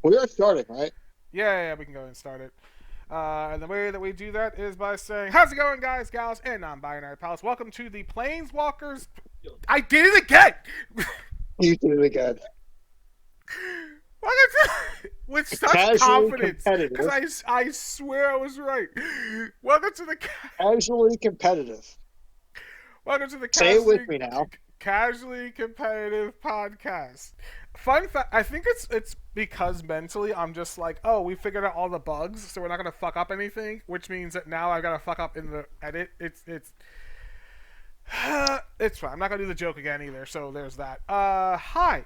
We are starting, right? Yeah, we can go ahead and start it. And the way that we do that is by saying, "How's it going, guys, gals, and non-binary pals? Welcome to the Planeswalkers." I did it again. You did it again. Welcome to, with such Casually confidence, because competitive. I swear I was right. Welcome to the Casually competitive. welcome to the Say it with me now. casually competitive podcast. Fun fact: I think it's because mentally I'm just like, oh, we figured out all the bugs, so we're not gonna fuck up anything, which means that now I gotta fuck up in the edit. It's fine. I'm not gonna do the joke again either. So there's that. Hi,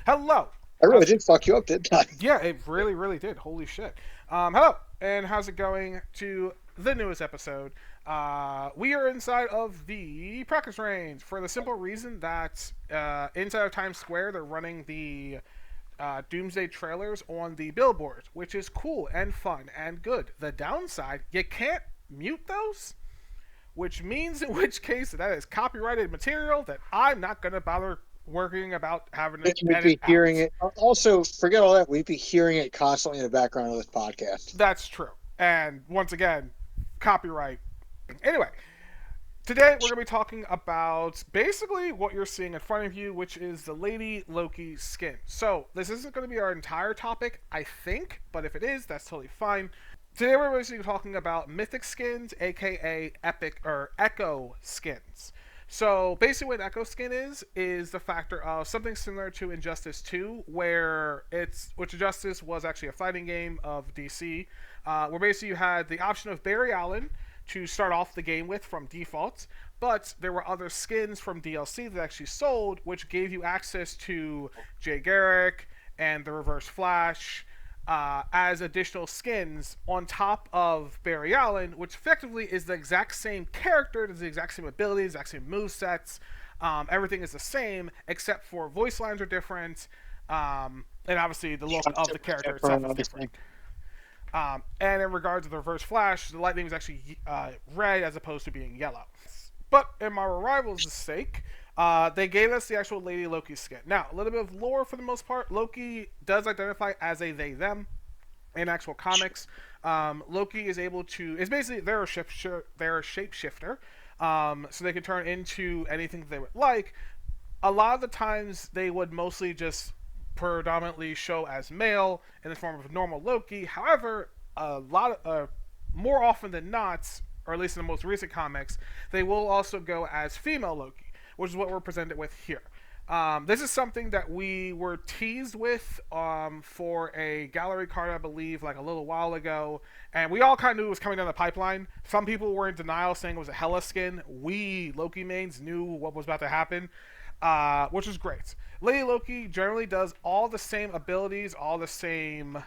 hello. I really How's did fuck you up, didn't I? Yeah, it really did. Holy shit. Hello, and how's it going to the newest episode? We are inside of the practice range for the simple reason that inside of Times Square they're running the Doomsday trailers on the billboard, which is cool and fun and good. The downside, you can't mute those, which means in which case that is copyrighted material that I'm not going to bother working about having to We'd edit be hearing out. it. Also, forget all that. We'd be hearing it constantly in the background of this podcast. That's true. And once again, copyright. Anyway, today we're going to be talking about basically what you're seeing in front of you, which is the Lady Loki skin. So, this isn't going to be our entire topic, I think, but if it is, that's totally fine. Today we're basically talking about Mythic skins, aka Epic or Echo skins. So basically, what Echo Skin is the factor of something similar to Injustice 2, which Injustice was actually a fighting game of DC, where basically you had the option of Barry Allen to start off the game with from default, but there were other skins from DLC that actually sold, which gave you access to Jay Garrick and the Reverse Flash, as additional skins on top of Barry Allen, which effectively is the exact same character, does the exact same abilities, exact same move sets. Everything is the same except for voice lines are different, and obviously the look of the character itself is different. And in regards to the Reverse Flash, the lightning was actually red as opposed to being yellow. But in my Rivals' sake, they gave us the actual Lady Loki skin. Now, a little bit of lore for the most part. Loki does identify as a they them in actual comics. Loki is able to. It's basically they're a shapeshifter, so they can turn into anything that they would like. A lot of the times, they would mostly just predominantly show as male in the form of normal Loki. However, more often than not, or at least in the most recent comics, they will also go as female Loki, which is what we're presented with here. This is something that we were teased with for a gallery card, I believe, like a little while ago, and we all kind of knew it was coming down the pipeline. Some people were in denial, saying it was a Hela skin. We Loki mains knew what was about to happen, which is great. Lady Loki generally does all the same abilities, all the same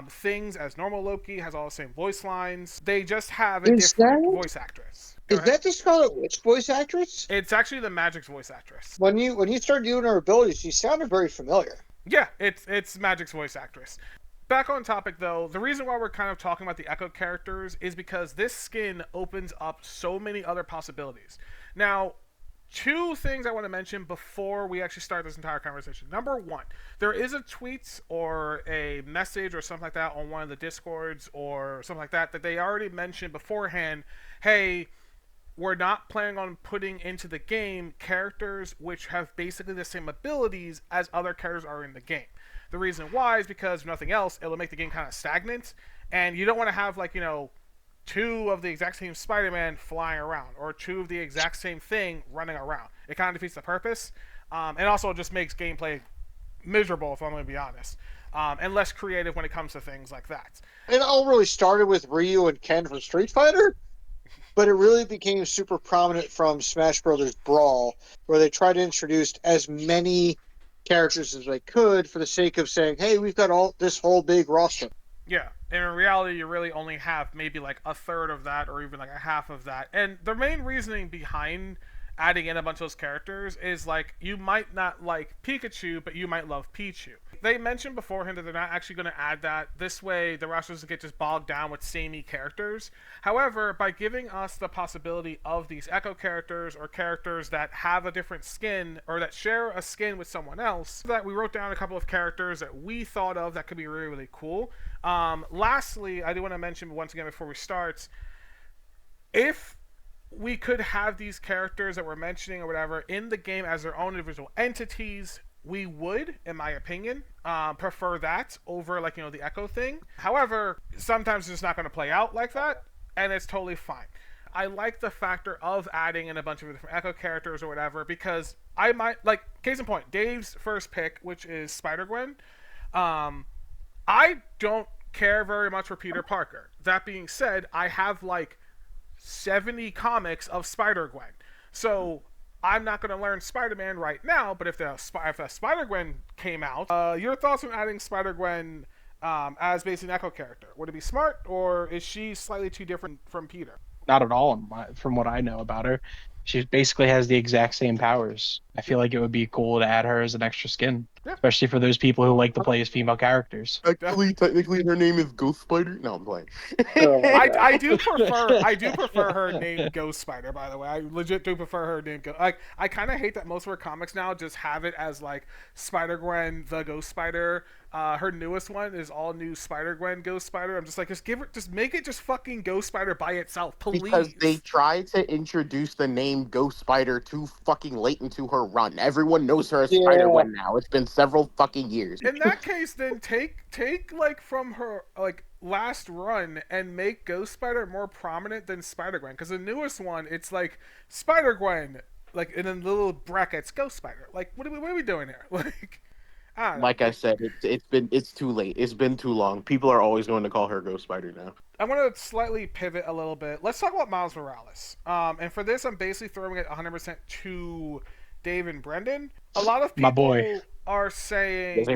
things as normal Loki, has all the same voice lines. They just have a Is different that voice actress. Go is ahead. that the Scarlet Witch voice actress? It's actually the Magic's voice actress. When you started doing her abilities, she sounded very familiar. Yeah, it's Magic's voice actress. Back on topic though, the reason why we're kind of talking about the Echo characters is because this skin opens up so many other possibilities. Now, two things I want to mention before we actually start this entire conversation. Number one, there is a tweet or a message or something like that on one of the discords or something like that they already mentioned beforehand. Hey, we're not planning on putting into the game characters which have basically the same abilities as other characters are in the game. The reason why is because, if nothing else, it'll make the game kind of stagnant, and you don't want to have, like, two of the exact same Spider-Man flying around, or two of the exact same thing running around. It kind of defeats the purpose, and also just makes gameplay miserable, if I'm going to be honest, and less creative when it comes to things like that. It all really started with Ryu and Ken from Street Fighter, but it really became super prominent from Smash Brothers Brawl, where they tried to introduce as many characters as they could for the sake of saying, hey, we've got all this whole big roster. Yeah, and in reality, you really only have maybe like a third of that, or even like a half of that. And the main reasoning behind adding in a bunch of those characters is like, you might not like Pikachu, but you might love Pichu. they mentioned beforehand that they're not actually going to add that. This way, the roster doesn't get just bogged down with samey characters. However, by giving us the possibility of these Echo characters or characters that have a different skin or that share a skin with someone else, that we wrote down a couple of characters that we thought of that could be really, really cool. Lastly, I do want to mention once again before we start, if we could have these characters that we're mentioning or whatever in the game as their own individual entities, we would, in my opinion, prefer that over like the Echo thing. However, sometimes it's just not going to play out like that, and it's totally fine. I like the factor of adding in a bunch of different Echo characters or whatever because I might like case in point, Dave's first pick, which is Spider Gwen. I don't care very much for Peter Parker. That being said, I have like 70 comics of Spider Gwen. So I'm not going to learn Spider Man right now, but if the Spider Gwen came out, your thoughts on adding Spider Gwen as basically an Echo character? Would it be smart, or is she slightly too different from Peter? Not at all, from what I know about her. She basically has the exact same powers. I feel like it would be cool to add her as an extra skin, Yeah. especially for those people who like to play as female characters. Actually, technically, her name is Ghost Spider. No, I'm playing. Oh my God. I do prefer her name Ghost Spider. By the way, I legit do prefer her name. Like I kind of hate that most of her comics now just have it as like Spider Gwen, the Ghost Spider. Her newest one is all new Spider Gwen Ghost Spider. I'm just like, just make it just fucking Ghost Spider by itself, please. Because they tried to introduce the name Ghost Spider too fucking late into her run. Everyone knows her as Yeah. Spider Gwen now. It's been several fucking years. In that case, then take like from her like last run and make Ghost Spider more prominent than Spider Gwen, because the newest one it's like Spider Gwen, like and then little brackets Ghost Spider. Like what are we doing here? Like I don't know. Like I said, it's too late. It's been too long. People are always going to call her Ghost Spider now. I want to slightly pivot a little bit. Let's talk about Miles Morales. And for this, I'm basically throwing it 100% to Dave and Brendan. A lot of My people boy. are saying,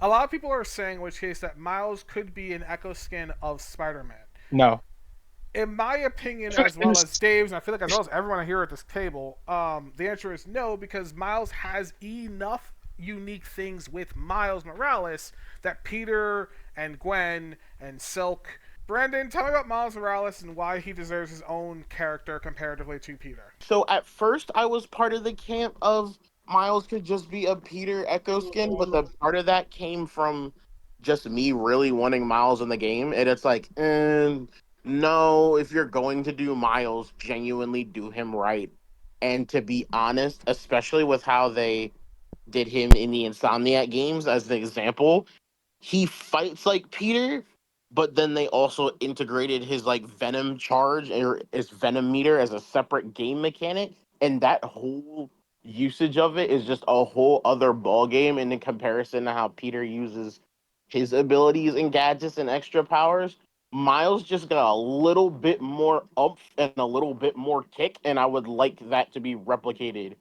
a lot of people are saying, in which case that Miles could be an Echo skin of Spider-Man. No. In my opinion, as well as Dave's, and I feel like as well as everyone here at this table, the answer is no, because Miles has enough unique things with Miles Morales that Peter and Gwen and Silk. Brandon, tell me about Miles Morales and why he deserves his own character comparatively to Peter. So at first, I was part of the camp of Miles could just be a Peter Echo skin, but the part of that came from just me really wanting Miles in the game, and it's like, no, if you're going to do Miles, genuinely do him right. And to be honest, especially with how they did him in the Insomniac games as an example, he fights like Peter, but then they also integrated his like Venom charge or his Venom meter as a separate game mechanic, and that whole usage of it is just a whole other ball game in comparison to how Peter uses his abilities and gadgets and extra powers. Miles just got a little bit more oomph and a little bit more kick, and I would like that to be replicated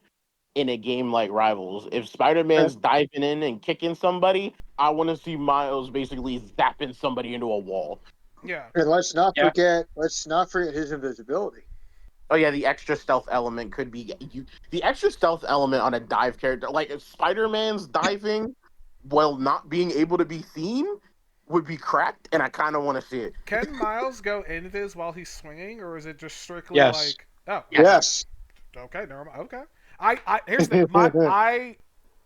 in a game like Rivals. If Spider-Man's diving in and kicking somebody, I want to see Miles basically zapping somebody into a wall. Yeah. And let's not Yeah. forget his invisibility. Oh yeah, the extra stealth element could be the extra stealth element on a dive character. Like if Spider-Man's diving while not being able to be seen would be cracked, and I kind of want to see it. Can Miles go into this while he's swinging, or is it just strictly Yes. like, oh, Yes. okay, never mind. Okay. Here's the thing.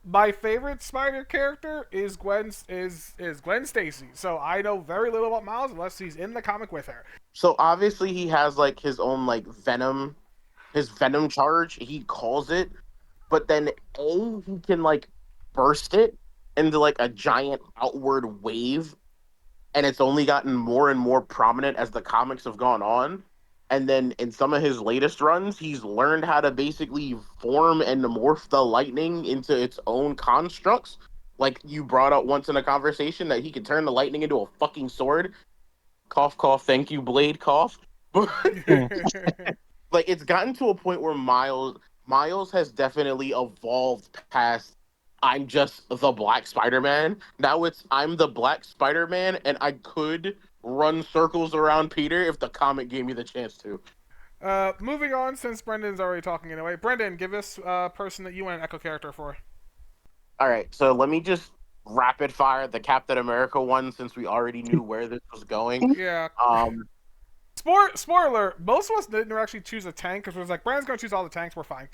My favorite Spider character is Gwen Stacy. So I know very little about Miles unless he's in the comic with her. So obviously he has like his own like Venom, his Venom charge. He calls it, but then he can like burst it into like a giant outward wave, and it's only gotten more and more prominent as the comics have gone on. And then in some of his latest runs, he's learned how to basically form and morph the lightning into its own constructs. Like you brought up once in a conversation that he could turn the lightning into a fucking sword. Cough, cough, thank you, Blade, cough. Like it's gotten to a point where Miles has definitely evolved past I'm just the Black Spider-Man. Now it's I'm the Black Spider-Man, and I could run circles around Peter if the comic gave me the chance to. Moving on, since Brendan's already talking anyway. Brendan, give us a person that you want an Echo character for. All right, so let me just rapid fire the Captain America one since we already knew where this was going. Yeah. Um, Spoiler: most of us didn't actually choose a tank because we was like, Brandon's gonna choose all the tanks. We're fine.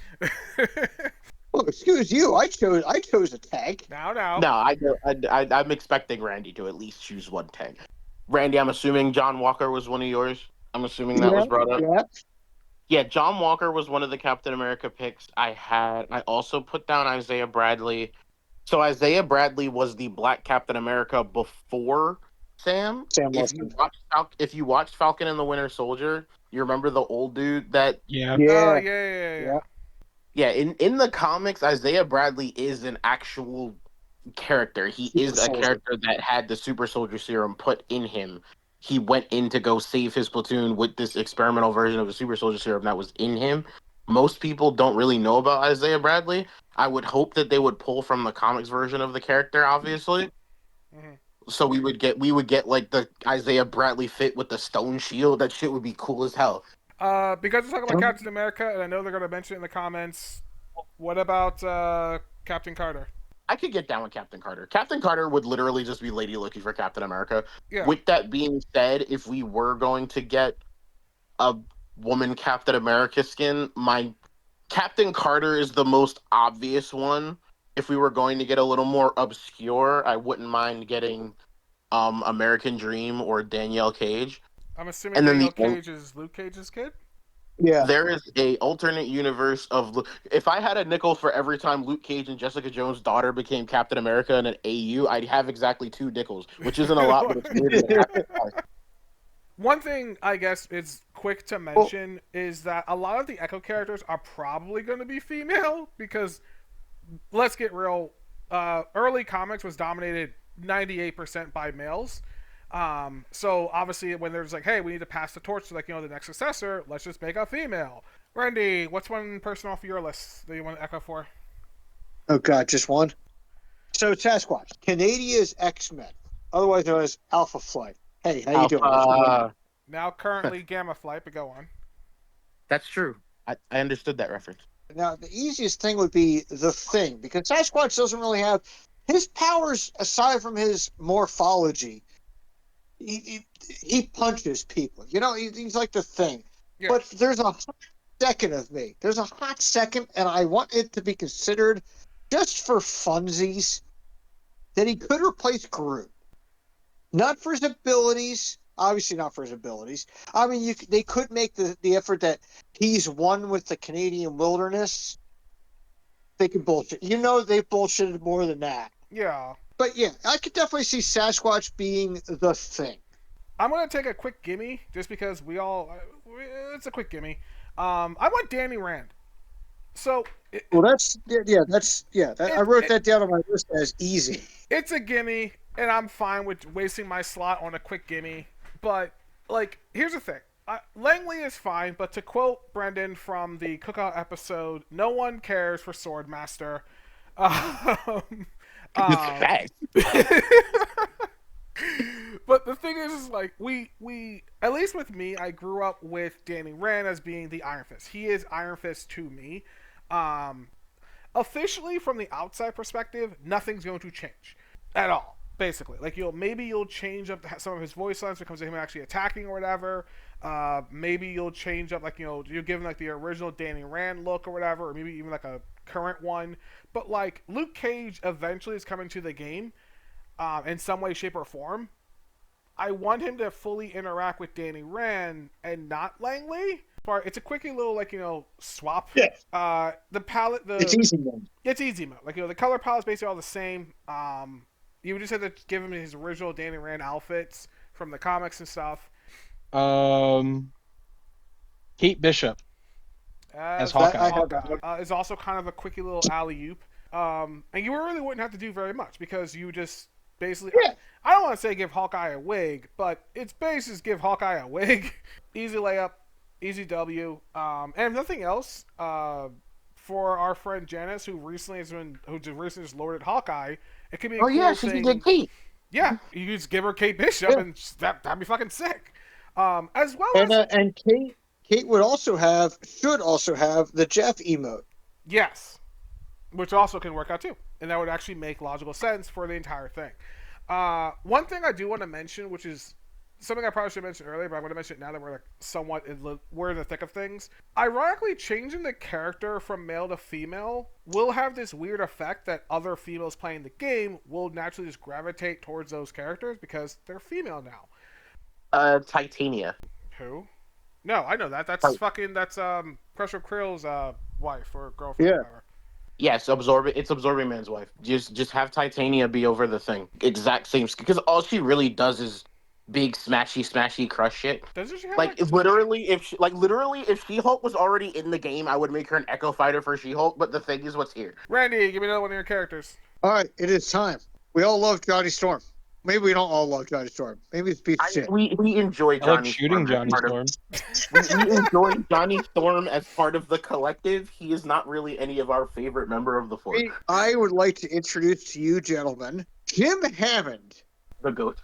Well, excuse you. I chose a tank. Now. no, I'm expecting Randy to at least choose one tank. Randy, I'm assuming John Walker was one of yours. I'm assuming that was brought up. Yeah. Yeah, John Walker was one of the Captain America picks I had. I also put down Isaiah Bradley. So Isaiah Bradley was the Black Captain America before Sam. Sam If you Wilson. if you watched Falcon and the Winter Soldier, you remember the old dude that Yeah. Yeah. Yeah. yeah, in the comics Isaiah Bradley is an actual character. He Super is a soldier. character that had the super soldier serum put in him. He went in to go save his platoon with this experimental version of the super soldier serum that was in him. Most people don't really know about Isaiah Bradley. I would hope that they would pull from the comics version of the character, obviously. Mhm. So we would get like the Isaiah Bradley fit with the stone shield. That shit would be cool as hell. Because we're talking about Captain America, and I know they're gonna mention it in the comments. What about Captain Carter? I could get down with Captain Carter. Captain Carter would literally just be Lady Loki for Captain America. Yeah. With that being said, if we were going to get a woman Captain America skin, my Captain Carter is the most obvious one. If we were going to get a little more obscure, I wouldn't mind getting American Dream or Danielle Cage. I'm assuming And then Daniel Cage is Luke Cage's kid. Yeah. there is a alternate universe of if I had a nickel for every time Luke Cage and Jessica Jones' daughter became Captain America in an AU, I'd have exactly 2 nickels, which isn't a lot, but it's weird that it happens. One thing I guess is quick to mention is that a lot of the Echo characters are probably going to be female because let's get real. Early comics was dominated 98% by males. So obviously when there's like, hey, we need to pass the torch to like the next successor, let's just make a female. Randy, what's one person off your list that you want to echo for? Oh God, just one. So Sasquatch, Canadia's X-Men, otherwise known as Alpha Flight. Hey, how you doing? Alpha. Now currently Gamma Flight, but go on. That's true. I understood that reference. Now, the easiest thing would be the Thing, because Sasquatch doesn't really have his powers aside from his morphology. He punches people. He's like the Thing. Yeah. But there's a hot second of me. There's a hot second, and I want it to be considered just for funsies that he could replace Groot. Not for his abilities. Obviously not for his abilities. I mean, they could make the effort that he's one with the Canadian wilderness. They could bullshit. They've bullshitted more than that. Yeah. But yeah, I could definitely see Sasquatch being the Thing. I'm going to take a quick gimme just because it's a quick gimme. I want Danny Rand. So. I wrote that down on my list as easy. It's a gimme, and I'm fine with wasting my slot on a quick gimme. But, here's the thing. Langley is fine, but to quote Brendan from the Cookout episode, no one cares for Swordmaster. Facts. But the thing is we at least with me, I grew up with Danny Rand as being the Iron Fist. He is Iron Fist to me. Officially, from the outside perspective, nothing's going to change at all. Basically, maybe you'll change up some of his voice lines when it comes to him actually attacking or whatever. Maybe you'll change up you'll give him the original Danny Rand look or whatever, or maybe even a current one. But Luke Cage eventually is coming to the game, in some way, shape, or form. I want him to fully interact with Danny Rand and not Langley. It's a quickie little swap. Yeah. The palette, it's easy mode. It's easy mode. The color palette's basically all the same. You would just have to give him his original Danny Rand outfits from the comics and stuff. Kate Bishop as Hawkeye. Is also kind of a quickie little alley-oop. And you really wouldn't have to do very much because you just basically... Yeah. I don't want to say give Hawkeye a wig, but it's basically just give Hawkeye a wig. Easy layup, easy W. And if nothing else, for our friend Janice, who recently just loaded Hawkeye, it could be a cool she thing. did Kate. Yeah, you could just give her Kate Bishop, and that'd be fucking sick. As well as Kate should also have the Jeff emote. Yes, which also can work out too, and that would actually make logical sense for the entire thing. One thing I do want to mention, which is something I probably should have mentioned earlier, but I'm going to mention it now that we're like somewhat we're in the thick of things. Ironically, changing the character from male to female will have this weird effect that other females playing the game will naturally just gravitate towards those characters because they're female now. Titania. Who? No, I know that. That's Pressure Krill's wife or girlfriend. Yeah. Or whatever. Yes, It's Absorbing Man's wife. Just have Titania be over the thing. Exact same, because all she really does is big smashy crush shit. Doesn't she have Like literally, if She-Hulk was already in the game, I would make her an Echo Fighter for She-Hulk. But the thing is, what's here? Randy, give me another one of your characters. All right, it is time. We all love Johnny Storm. Maybe we don't all love Johnny Storm. Maybe it's piece of shit. We enjoy I Johnny like shooting Storm Johnny as part of- Storm. we enjoy Johnny Storm as part of the collective. He is not really any of our favorite member of the Force. I would like to introduce to you, gentlemen, Jim Hammond. The GOAT.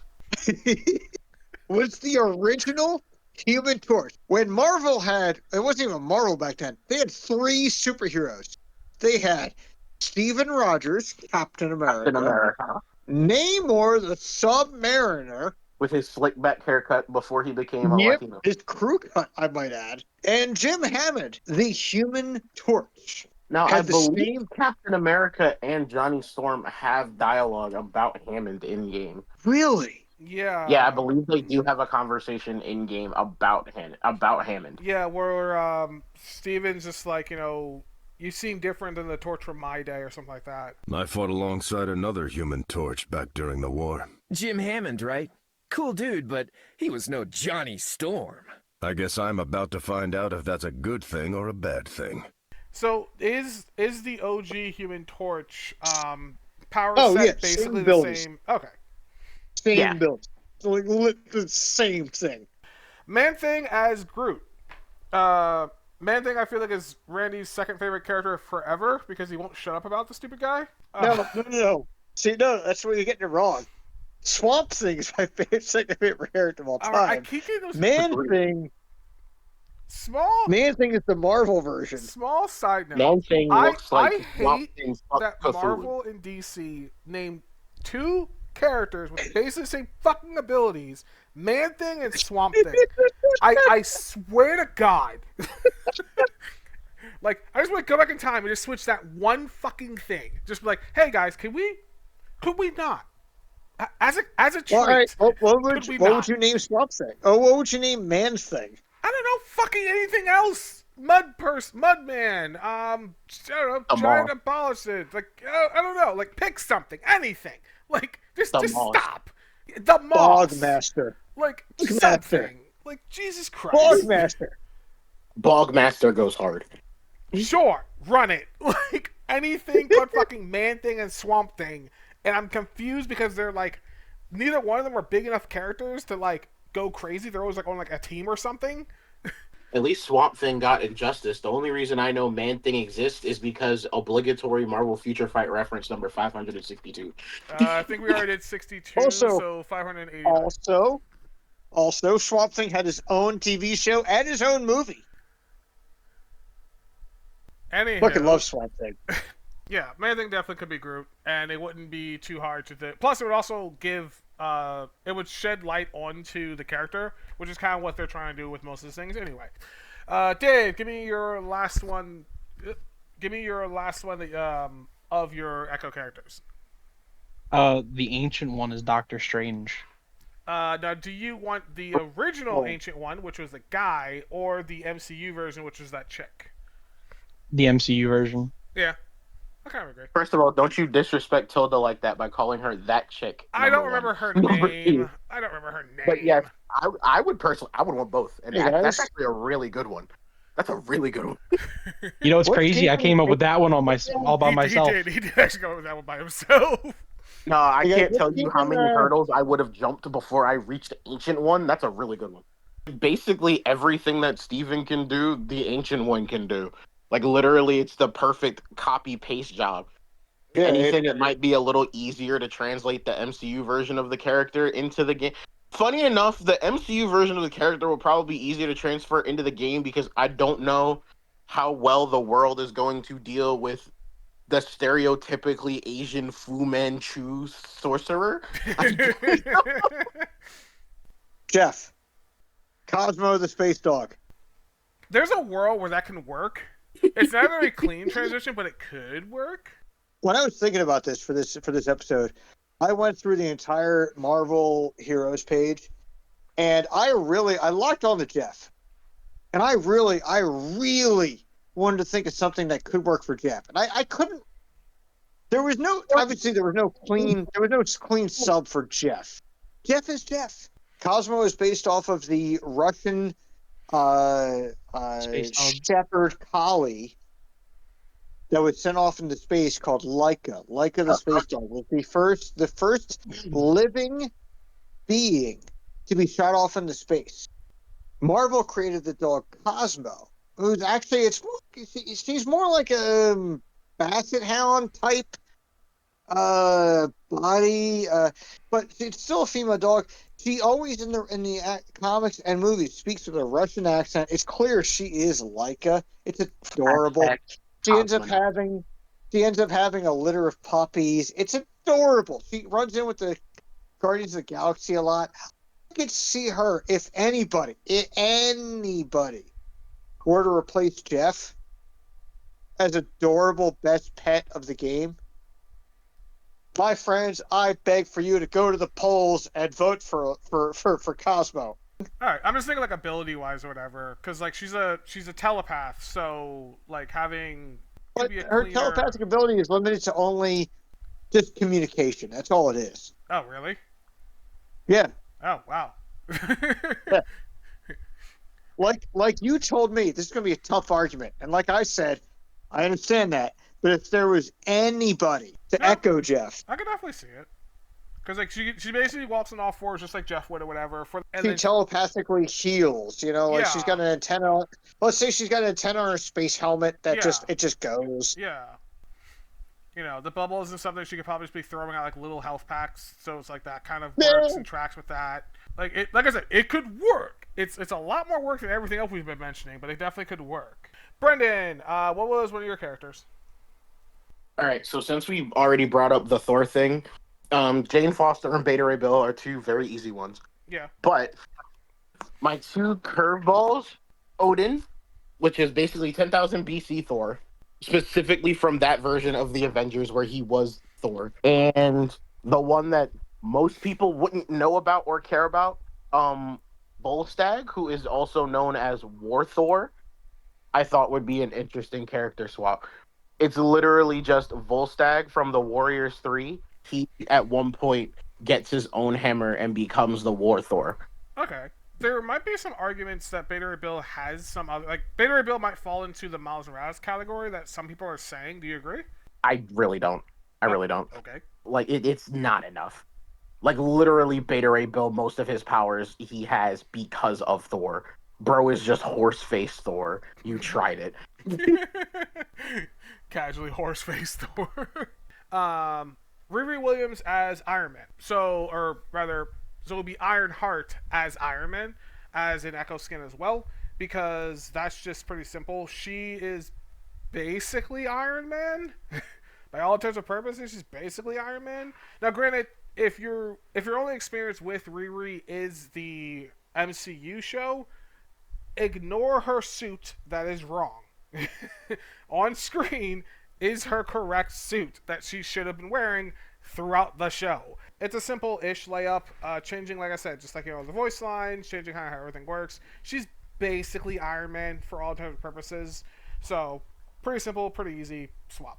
Was the original Human Torch. When Marvel had, it wasn't even Marvel back then, they had 3 superheroes. They had Steven Rogers, Captain America, Namor the Submariner, with his slick back haircut before he became a Latino. his crew cut, I might add, and Jim Hammond, the Human Torch. Now, I had the believe same- Captain America and Johnny Storm have dialogue about Hammond in game. Really? Yeah. Yeah, I believe they do have a conversation in game about Hammond. Yeah, where Steven's just like, you seem different than the Torch from my day or something like that. I fought alongside another Human Torch back during the war. Jim Hammond, right? Cool dude, but he was no Johnny Storm. I guess I'm about to find out if that's a good thing or a bad thing. So is the OG Human Torch power Oh, set yeah, basically same the buildings. same? Okay. Same Yeah. build. Like, the same thing. Man-Thing as Groot. Man-Thing I feel like is Randy's second favorite character forever because he won't shut up about the stupid guy. No. See, no, that's where you're getting it wrong. Swamp Thing is my second favorite character of all All right, I time. keep getting those Man-Thing is the Marvel version. small side note. Man-Thing looks like I Swamp hate Thing's fuck that Cthulhu. Marvel and DC named 2 characters with basically the same fucking abilities, Man-Thing and Swamp Thing. I swear to God. Like, I just want to go back in time and just switch that one fucking thing. Just be like, hey guys, could we not? As a treat. All right, what could we not? would you name Swamp Thing? Oh, what would you name Man Thing? I don't know, fucking anything else. Mudman, I don't know, The giant Moth. abolishment. Like, I don't know, like pick something, anything. Like, just The Moth. stop. The Moss. Bogmaster. Like, Bogmaster. something. Like, Jesus Christ. Bogmaster. Bogmaster goes hard. Sure, run it. Like, anything but fucking Man-Thing and Swamp Thing. And I'm confused because they're like, neither one of them are big enough characters to like go crazy. They're always like on like a team or something. At least Swamp Thing got Injustice. The only reason I know Man-Thing exists is because obligatory Marvel Future Fight reference number 562. I think we already did 62, Also- so 580. Also, Swamp Thing had his own TV show and his own movie. Anywho, Fucking love Swamp Thing. yeah, Man-Thing definitely could be Groot, and it wouldn't be too hard to do. Plus, it would also give, it would shed light onto the character, which is kind of what they're trying to do with most of these things. Anyway, Dave, give me your last one. Give me your last one of your Echo characters. The ancient one is Doctor Strange. Now, do you want the original Ancient One, which was the guy, or the MCU version, which was that chick? The MCU version. Yeah, I kind of agree. First of all, don't you disrespect Tilda like that by calling her that chick. I don't number remember one. her Number name. two. I don't remember her name. But yes, I would personally, I would want both. And Hey, that's guys. actually a really good one. That's a really good one. You know, it's What crazy. I game- came up with that one on all by myself. He did actually go with that one by himself. No, I Yeah, can't let's tell you keep how it, many hurdles I would have jumped before I reached the Ancient One. That's a really good one. Basically, everything that Steven can do, the Ancient One can do. Like, literally, it's the perfect copy-paste job. Yeah, Anything that might be a little easier to translate the MCU version of the character into the game. Funny enough, the MCU version of the character will probably be easier to transfer into the game because I don't know how well the world is going to deal with the stereotypically Asian Fu Manchu sorcerer. I don't know. Jeff, Cosmo the space dog. There's a world where that can work. It's not a very clean transition, but it could work. When I was thinking about this for this episode, I went through the entire Marvel Heroes page, and I locked on to Jeff, and I really wanted to think of something that could work for Jeff, and I couldn't. There was no clean sub for Jeff. Jeff is Jeff. Cosmo is based off of the Russian Space dog. shepherd collie that was sent off into space called Laika. Laika the space dog was the first living being to be shot off into space. Marvel created the dog Cosmo, who's actually she's more like a basset hound type body, but it's still a female dog. She always in the comics and movies speaks with a Russian accent. It's clear she is Laika. It's adorable. She ends up having a litter of puppies. It's adorable. She runs in with the Guardians of the Galaxy a lot. I could see her if anybody were to replace Jeff as adorable best pet of the game. My friends, I beg for you to go to the polls and vote for Cosmo. All right, I'm just thinking like ability wise or whatever, because like she's a telepath, so like having But her telepathic ability is limited to only just communication. That's all it is. Oh really? Yeah. Oh wow. Yeah. Like you told me, this is going to be a tough argument, and like I said, I understand that. But if there was anybody to echo Jeff, I could definitely see it. Because like she basically walks on all fours just like Jeff would or whatever. She telepathically heals, like she's got an antenna. Let's say she's got an antenna on her space helmet that just goes. Yeah. The bubble isn't something she could probably just be throwing out like little health packs, so it's like that kind of works and tracks with that. Like I said, it could work. It's a lot more work than everything else we've been mentioning, but it definitely could work. Brendan, what was one of your characters? All right, so since we already brought up the Thor thing, Jane Foster and Beta Ray Bill are two very easy ones. Yeah. But my two curveballs, Odin, which is basically 10,000 BC Thor, specifically from that version of the Avengers where he was Thor, and the one that most people wouldn't know about or care about, Volstagg, who is also known as War Thor, I thought would be an interesting character swap. It's literally just Volstagg from the Warriors 3. He, at one point, gets his own hammer and becomes the War Thor. Okay. There might be some arguments that Beta Ray Bill has some other... Like, Beta Ray Bill might fall into the Miles Morales category that some people are saying. Do you agree? I really don't. I really don't. Okay. Like, it's not enough. Like, literally, Beta Ray Bill, most of his powers he has because of Thor. Bro is just horse-faced Thor. You tried it. Casually horse-faced Thor. Riri Williams as Iron Man. So it would be Ironheart as Iron Man, as an Echo skin as well, because that's just pretty simple. She is basically Iron Man. By all intents and purposes, she's basically Iron Man. Now, granted, if your only experience with Riri is the MCU show, ignore her suit that is wrong. On screen is her correct suit that she should have been wearing throughout the show. It's a simple-ish layup, changing, like I said, just like the voice lines, changing how everything works. She's basically Iron Man for all intents and purposes. So, pretty simple, pretty easy swap.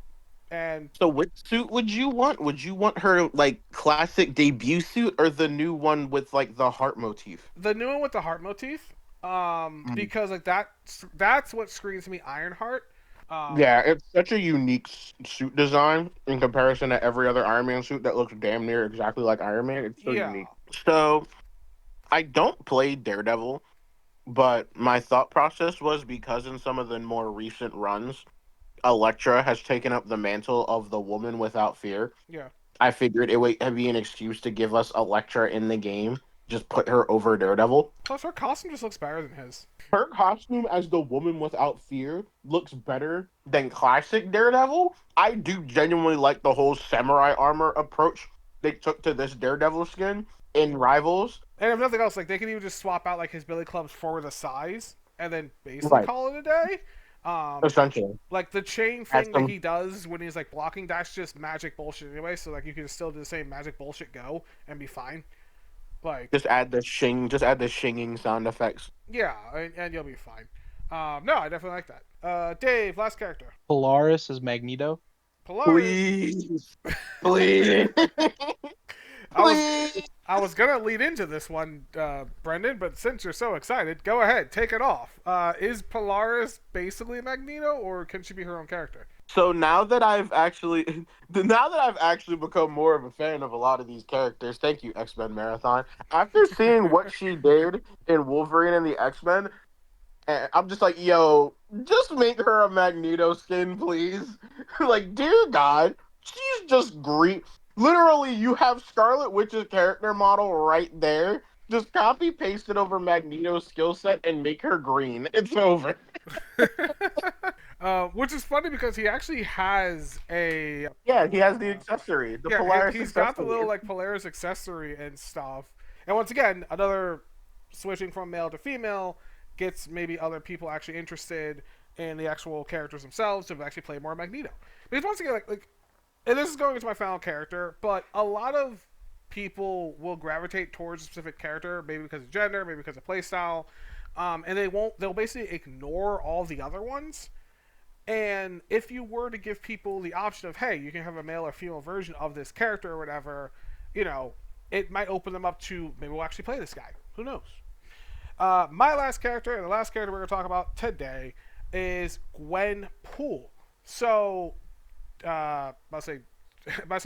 And so which suit would you want? Would you want her like classic debut suit or the new one with like the heart motif? The new one with the heart motif, because like that's what screams me Ironheart. Yeah, it's such a unique suit design in comparison to every other Iron Man suit that looks damn near exactly like Iron Man. It's so unique. So, I don't play Daredevil, but my thought process was because in some of the more recent runs, Elektra has taken up the mantle of the woman without fear. Yeah. I figured it would be an excuse to give us Elektra in the game just put her over Daredevil. Plus, her costume just looks better than his. Her costume as the Woman Without Fear looks better than classic Daredevil. I do genuinely like the whole samurai armor approach they took to this Daredevil skin in Rivals. And if nothing else, like they can even just swap out like his billy clubs for the size, and then basically call it a day. Essentially, like the chain thing that he does when he's like blocking, that's just magic bullshit anyway. So like you can still do the same magic bullshit go and be fine. Like just add the shinging sound effects. Yeah, and you'll be fine. No, I definitely like that. Dave, last character. Polaris is Magneto. Polaris. Please. I was gonna lead into this one, Brendan, but since you're so excited, go ahead, take it off. Is Polaris basically Magneto, or can she be her own character? So now that I've actually become more of a fan of a lot of these characters, thank you, X-Men Marathon. After seeing what she did in Wolverine and the X-Men, I'm just like, yo, just make her a Magneto skin, please. Like, dear God, she's just green. Literally, you have Scarlet Witch's character model right there. Just copy paste it over Magneto's skill set and make her green. It's over. Which is funny because he actually has a he has the accessory, the Polaris. He's got the little like Polaris accessory and stuff. And once again, another switching from male to female gets maybe other people actually interested in the actual characters themselves to actually play more Magneto. Because once again, like, and this is going into my final character, but a lot of people will gravitate towards a specific character, maybe because of gender, maybe because of playstyle, and they'll basically ignore all the other ones. And if you were to give people the option of, hey, you can have a male or female version of this character or whatever, you know, it might open them up to, maybe we'll actually play this guy. Who knows? My last character, and the last character we're going to talk about today, is Gwenpool. So, I'll say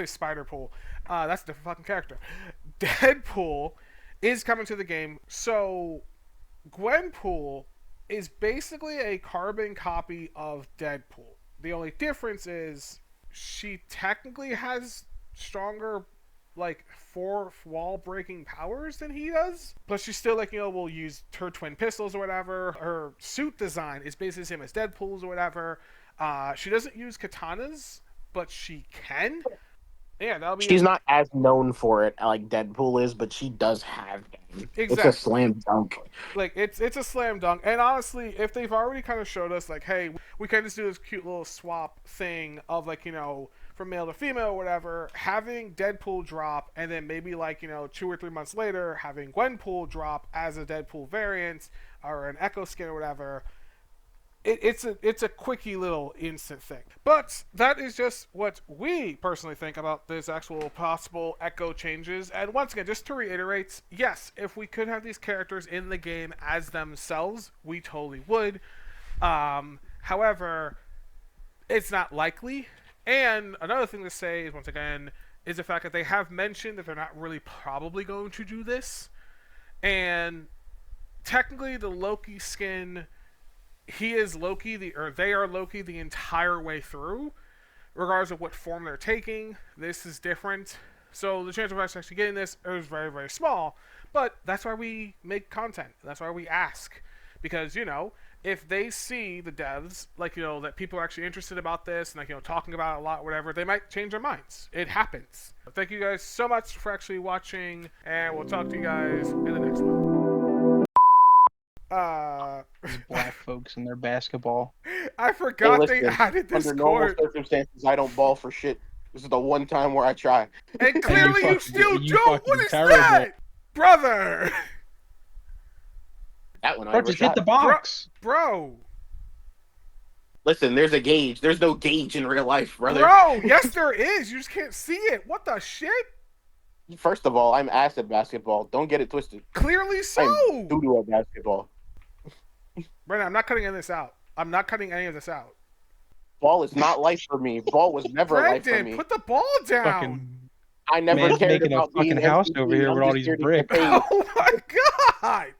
Spider-Pool. That's a different fucking character. Deadpool is coming to the game. So, Gwenpool is basically a carbon copy of Deadpool. The only difference is she technically has stronger, like, fourth wall breaking powers than he does. Plus, she's still, like, will use her twin pistols or whatever. Her suit design is basically the same as Deadpool's or whatever. She doesn't use katanas, but she can. Yeah, that'll be. She's not as known for it like Deadpool is, but she does have them. Exactly. It's a slam dunk. Like it's a slam dunk. And honestly, if they've already kind of showed us like, hey, we can just do this cute little swap thing of like, from male to female or whatever, having Deadpool drop and then maybe like, 2 or 3 months later having Gwenpool drop as a Deadpool variant or an Echo skin or whatever. It's a quickie little instant thing. But that is just what we personally think about this actual possible Echo changes. And once again, just to reiterate, yes, if we could have these characters in the game as themselves, we totally would. However, it's not likely. And another thing to say is, once again, is the fact that they have mentioned that they're not really probably going to do this. And technically, the Loki skin, he is Loki, they are Loki the entire way through, regardless of what form they're taking. This is different. So the chance of us actually getting this is very, very small. But that's why we make content. That's why we ask. Because, if they see the devs, like, that people are actually interested about this and, like, talking about it a lot, whatever, they might change their minds. It happens. But thank you guys so much for actually watching, and we'll talk to you guys in the next one. Black folks and their basketball. I forgot Hey, listen, they added this under normal court. circumstances, I don't ball for shit. This is the one time where I try. And clearly you still you don't. fucking What is terrible. that? Brother! That one I Bro, never just hit shot. the box. Bro! Listen, there's a gauge. There's no gauge in real life, brother. Bro, yes there is. You just can't see it. What the shit? First of all, I'm ass at basketball. Don't get it twisted. Clearly so. I'm doo-doo at basketball. Brandon, I'm not cutting any of this out. I'm not cutting any of this out. Ball is not life for me. Ball was never life for Brandon, me. put the ball down. Fucking I never man's cared making a about being fucking house MVP. over here I'm with all just these here to get bricks. paid. Oh my god!